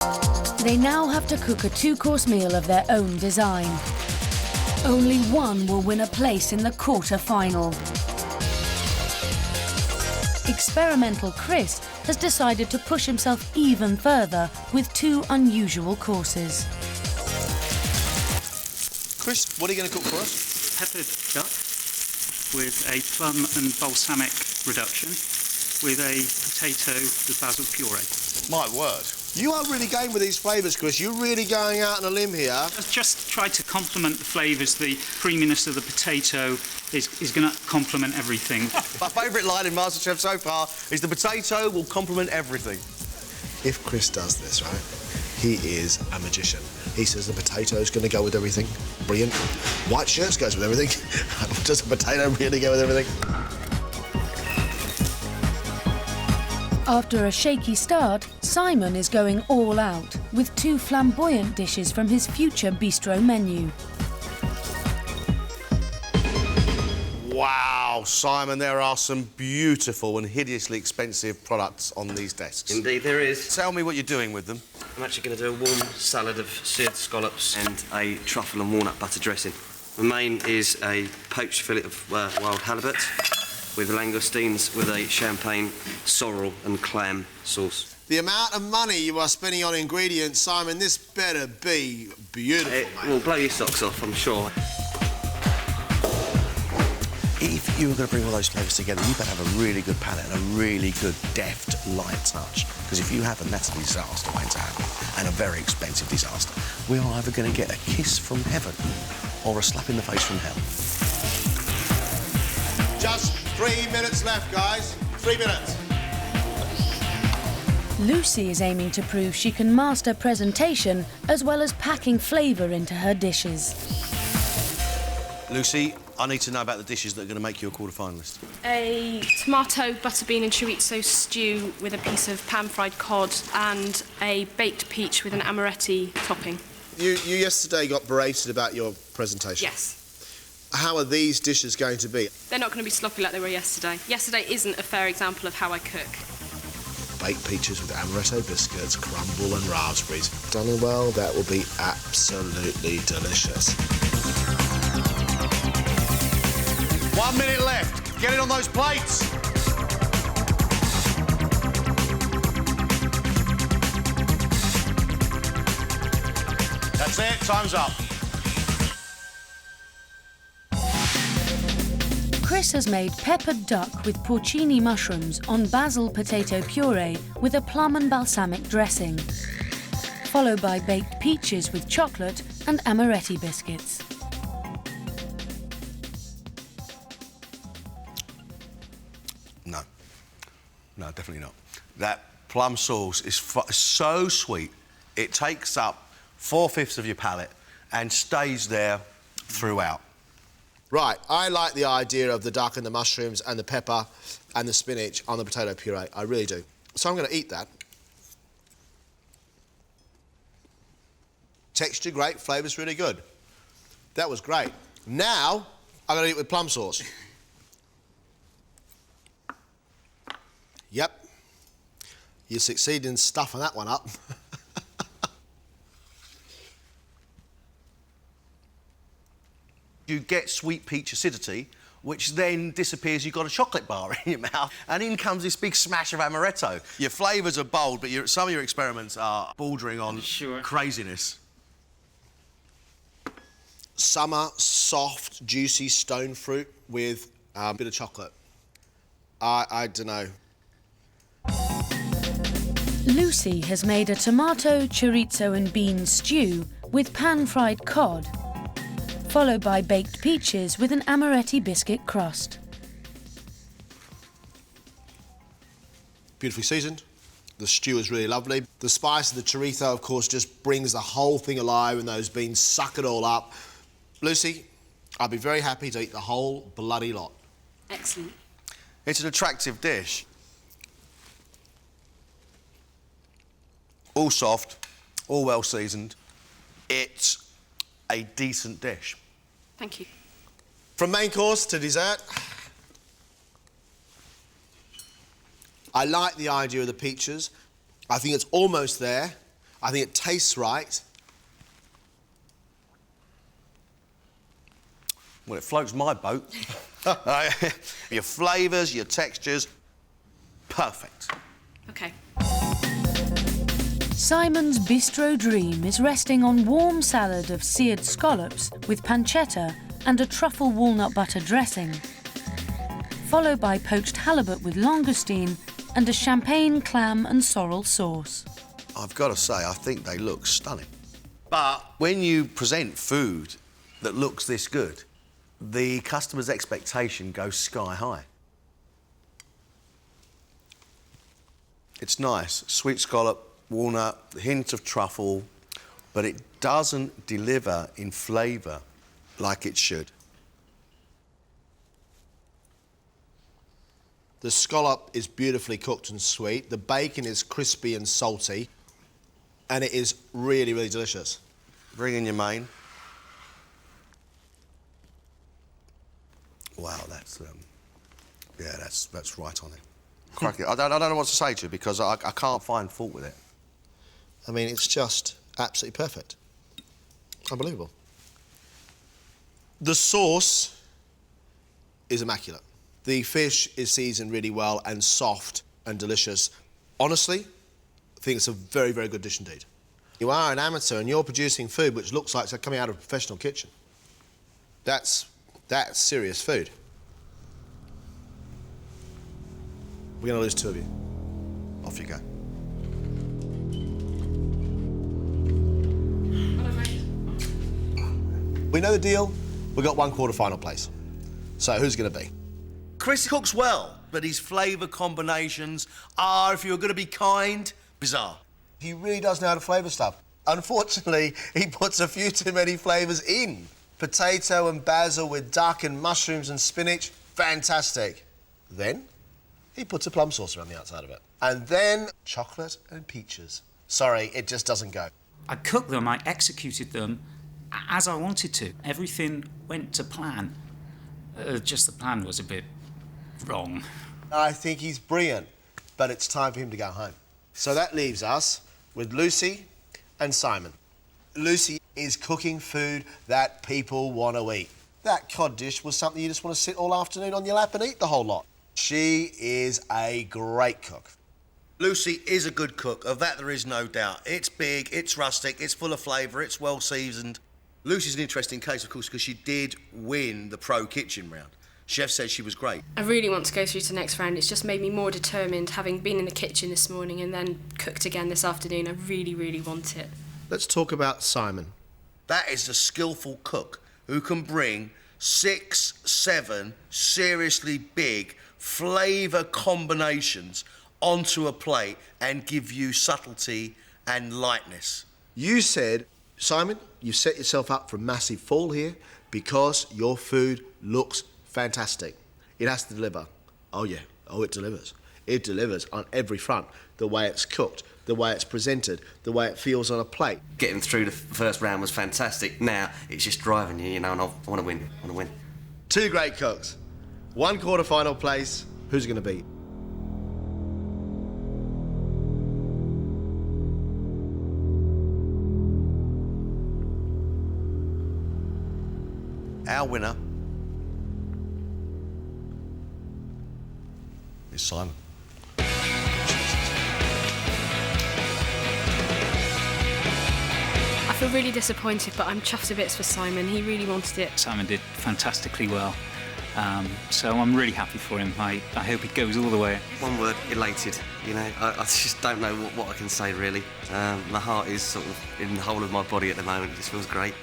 They now have to cook a two-course meal of their own design. Only one will win a place in the quarter-final. Experimental Chris has decided to push himself even further with two unusual courses. Chris, what are you going to cook for us? Peppered duck with a plum and balsamic reduction with a potato with basil puree. My word. You are really going with these flavours, Chris. You're really going out on a limb here. I've just tried to complement the flavours. The creaminess of the potato is going to complement everything. My favourite line in MasterChef so far is the potato will complement everything. If Chris does this, right, he is a magician. He says the potato's going to go with everything. Brilliant. White shirts goes with everything. Does the potato really go with everything? After a shaky start, Simon is going all out with two flamboyant dishes from his future bistro menu. Wow, Simon, there are some beautiful and hideously expensive products on these desks. Indeed there is. Tell me what you're doing with them. I'm actually going to do a warm salad of seared scallops and a truffle and walnut butter dressing. The main is a poached fillet of wild halibut with langoustines with a champagne, sorrel and clam sauce. The amount of money you are spending on ingredients, Simon, this better be beautiful, It will blow your socks off, I'm sure. If you were going to bring all those flavours together, you better have a really good palate and a really good, deft, light touch. Because if you haven't, that's a disaster waiting to happen, and a very expensive disaster. We are either going to get a kiss from heaven or a slap in the face from hell. Just 3 minutes left, guys. 3 minutes. Lucy is aiming to prove she can master presentation as well as packing flavour into her dishes. Lucy, I need to know about the dishes that are going to make you a quarter-finalist. A tomato, butter bean and chorizo stew with a piece of pan-fried cod and a baked peach with an amaretti topping. You yesterday got berated about your presentation. Yes. How are these dishes going to be? They're not going to be sloppy like they were yesterday. Yesterday isn't a fair example of how I cook. Baked peaches with amaretto biscuits, crumble and raspberries. Done well, that will be absolutely delicious. 1 minute left. Get it on those plates. That's it. Time's up. Chris has made peppered duck with porcini mushrooms on basil potato puree with a plum and balsamic dressing, followed by baked peaches with chocolate and amaretti biscuits. No, definitely not. That plum sauce is so sweet, it takes up 4/5 of your palate and stays there throughout. Right, I like the idea of the duck and the mushrooms and the pepper and the spinach on the potato puree. I really do. So I'm going to eat that. Texture great, flavour's really good. That was great. Now, I'm going to eat with plum sauce. Yep. You succeeded in stuffing that one up. You get sweet peach acidity, which then disappears. You've got a chocolate bar in your mouth, and in comes this big smash of amaretto. Your flavours are bold, but some of your experiments are bordering on craziness. Summer, soft, juicy stone fruit with a bit of chocolate. I don't know. Lucy has made a tomato, chorizo and bean stew with pan-fried cod, followed by baked peaches with an amaretti biscuit crust. Beautifully seasoned. The stew is really lovely. The spice of the chorizo, of course, just brings the whole thing alive, and those beans suck it all up. Lucy, I'd be very happy to eat the whole bloody lot. Excellent. It's an attractive dish. All soft, all well seasoned. It's a decent dish. Thank you. From main course to dessert, I like the idea of the peaches. I think it's almost there. I think it tastes right. Well, it floats my boat. Your flavours, your textures, perfect. OK. Simon's bistro dream is resting on warm salad of seared scallops with pancetta and a truffle walnut butter dressing, followed by poached halibut with langoustine and a champagne clam and sorrel sauce. I've got to say, I think they look stunning. But when you present food that looks this good, the customer's expectation goes sky high. It's nice, sweet scallop, walnut, a hint of truffle, but it doesn't deliver in flavour like it should. The scallop is beautifully cooked and sweet. The bacon is crispy and salty, and it is really, really delicious. Bring in your main. Wow, that's right on it. Crikey, I don't know what to say to you because I can't find fault with it. I mean, it's just absolutely perfect. Unbelievable. The sauce is immaculate. The fish is seasoned really well and soft and delicious. Honestly, I think it's a very, very good dish indeed. You are an amateur and you're producing food which looks like it's coming out of a professional kitchen. That's serious food. We're going to lose two of you. Off you go. We know the deal. We've got one quarter-final place. So who's going to be? Chris cooks well, but his flavour combinations are, if you were going to be kind, bizarre. He really does know how to flavour stuff. Unfortunately, he puts a few too many flavours in. Potato and basil with duck and mushrooms and spinach, fantastic. Then, he puts a plum sauce around the outside of it. And then, chocolate and peaches. Sorry, it just doesn't go. I cooked them, I executed them as I wanted to. Everything went to plan. Just the plan was a bit wrong. I think he's brilliant, but it's time for him to go home. So that leaves us with Lucy and Simon. Lucy is cooking food that people want to eat. That cod dish was something you just want to sit all afternoon on your lap and eat the whole lot. She is a great cook. Lucy is a good cook, of that there is no doubt. It's big, it's rustic, it's full of flavour, it's well seasoned. Lucy's an interesting case, of course, because she did win the Pro Kitchen round. Chef said she was great. I really want to go through to the next round. It's just made me more determined, having been in the kitchen this morning and then cooked again this afternoon. I really, really want it. Let's talk about Simon. That is a skillful cook who can bring 6, 7 seriously big flavour combinations onto a plate and give you subtlety and lightness. You said, Simon, you set yourself up for a massive fall here because your food looks fantastic. It has to deliver. Oh, yeah. Oh, it delivers. It delivers on every front. The way it's cooked, the way it's presented, the way it feels on a plate. Getting through the first round was fantastic. Now it's just driving you, you know, and I want to win. I want to win. Two great cooks. One quarter-final place. Who's going to beat? Our winner is Simon. I feel really disappointed, but I'm chuffed to bits for Simon. He really wanted it. Simon did fantastically well, so I'm really happy for him. I hope he goes all the way. One word, elated. You know, I just don't know what I can say really. My heart is sort of in the whole of my body at the moment. It just feels great.